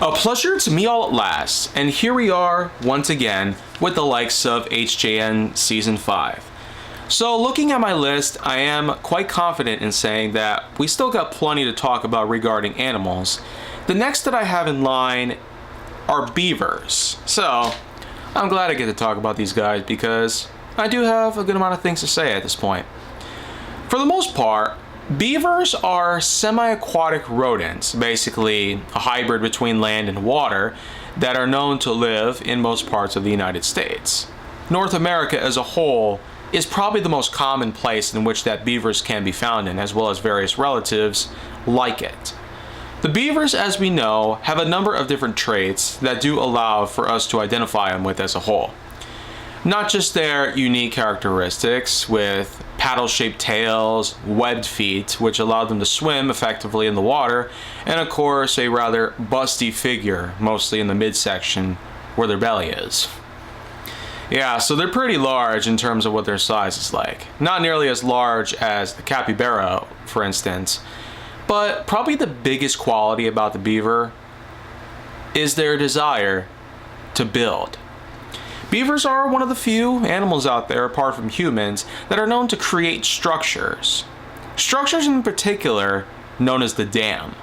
A pleasure to me all at last, and here we are once again with the likes of HJN Season 5. So looking at my list, I am quite confident in saying that we still got plenty to talk about regarding animals. The next that I have in line are beavers. So I'm glad I get to talk about these guys because I do have a good amount of things to say at this point. For the most part, beavers are semi-aquatic rodents, basically a hybrid between land and water, that are known to live in most parts of the United States. North America as a whole is probably the most common place in which that beavers can be found in, as well as various relatives like it. The beavers, as we know, have a number of different traits that do allow for us to identify them with as a whole. Not just their unique characteristics with paddle-shaped tails, webbed feet, which allow them to swim effectively in the water, and of course a rather busty figure, mostly in the midsection where their belly is. Yeah, so they're pretty large in terms of what their size is like. Not nearly as large as the capybara, for instance, but probably the biggest quality about the beaver is their desire to build. Beavers are one of the few animals out there, apart from humans, that are known to create structures. Structures in particular known as the dam.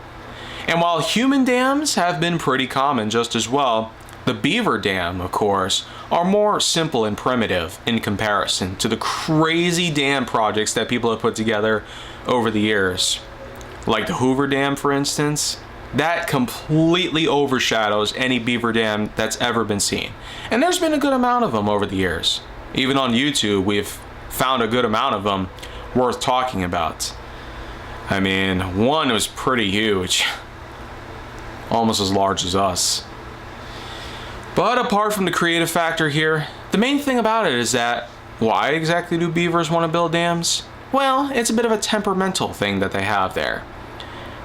And while human dams have been pretty common just as well, the beaver dam, of course, are more simple and primitive in comparison to the crazy dam projects that people have put together over the years. Like the Hoover Dam, for instance. That completely overshadows any beaver dam that's ever been seen. And there's been a good amount of them over the years. Even on YouTube, we've found a good amount of them worth talking about. I mean, one was pretty huge. Almost as large as us. But apart from the creative factor here, the main thing about it is that, why exactly do beavers want to build dams? Well, it's a bit of a temperamental thing that they have there.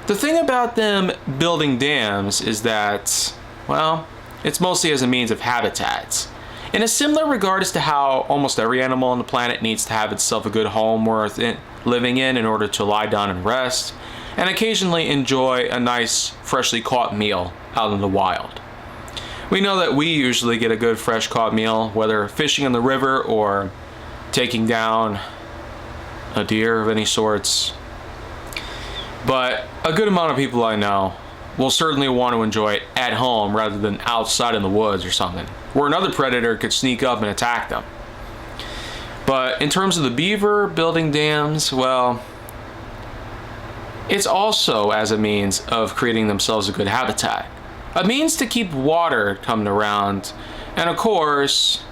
The thing about them building dams is that, well, it's mostly as a means of habitat. In a similar regard as to how almost every animal on the planet needs to have itself a good home worth living in order to lie down and rest, and occasionally enjoy a nice, freshly caught meal out in the wild. We know that we usually get a good fresh caught meal, whether fishing in the river or taking down a deer of any sorts. But a good amount of people I know will certainly want to enjoy it at home rather than outside in the woods or something, where another predator could sneak up and attack them. But in terms of the beaver building dams, well, it's also as a means of creating themselves a good habitat. A means to keep water coming around, and of course,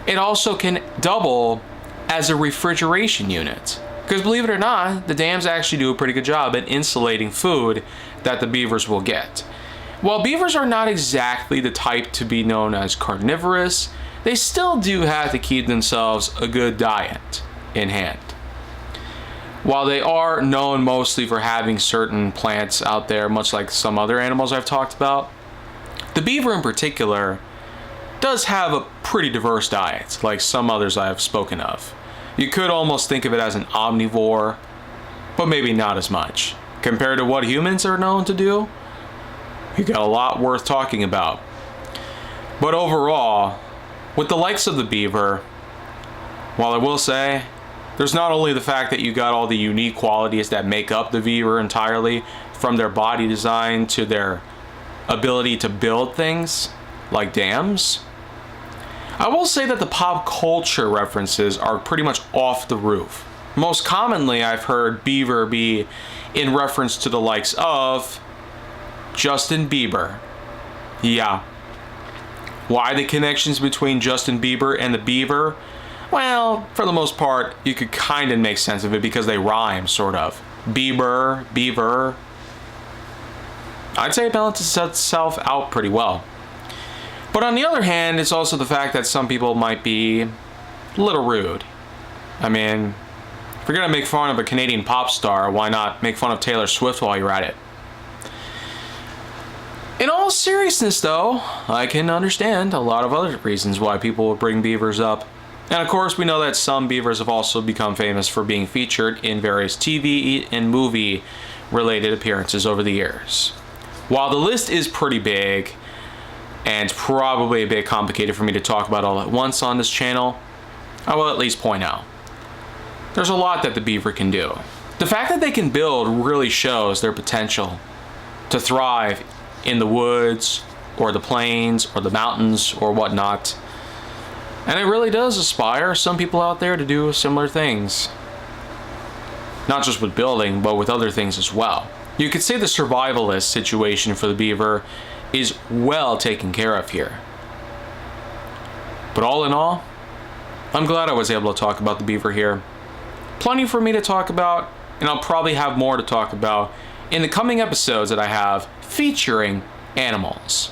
it also can double as a refrigeration unit. Because believe it or not, the dams actually do a pretty good job at insulating food that the beavers will get. While beavers are not exactly the type to be known as carnivorous, they still do have to keep themselves a good diet in hand. While they are known mostly for having certain plants out there, much like some other animals I've talked about, the beaver in particular does have a pretty diverse diet, like some others I have spoken of. You could almost think of it as an omnivore, but maybe not as much. Compared to what humans are known to do, you got a lot worth talking about. But overall, with the likes of the beaver, while I will say, there's not only the fact that you got all the unique qualities that make up the beaver entirely, from their body design to their ability to build things, like dams, I will say that the pop culture references are pretty much off the roof. Most commonly, I've heard beaver be in reference to the likes of Justin Bieber. Yeah. Why the connections between Justin Bieber and the beaver? Well, for the most part, you could kind of make sense of it because they rhyme, sort of. Bieber, beaver. I'd say it balances itself out pretty well. But on the other hand, it's also the fact that some people might be a little rude. I mean, if you're gonna make fun of a Canadian pop star, why not make fun of Taylor Swift while you're at it? In all seriousness though, I can understand a lot of other reasons why people would bring beavers up. And of course, we know that some beavers have also become famous for being featured in various TV and movie related appearances over the years. While the list is pretty big and probably a bit complicated for me to talk about all at once on this channel, I will at least point out there's a lot that the beaver can do. The fact that they can build really shows their potential to thrive in the woods or the plains or the mountains or whatnot. And it really does inspire some people out there to do similar things. Not just with building, but with other things as well. You could say the survivalist situation for the beaver is well taken care of here. But all in all, I'm glad I was able to talk about the beaver here. Plenty for me to talk about, and I'll probably have more to talk about in the coming episodes that I have featuring animals.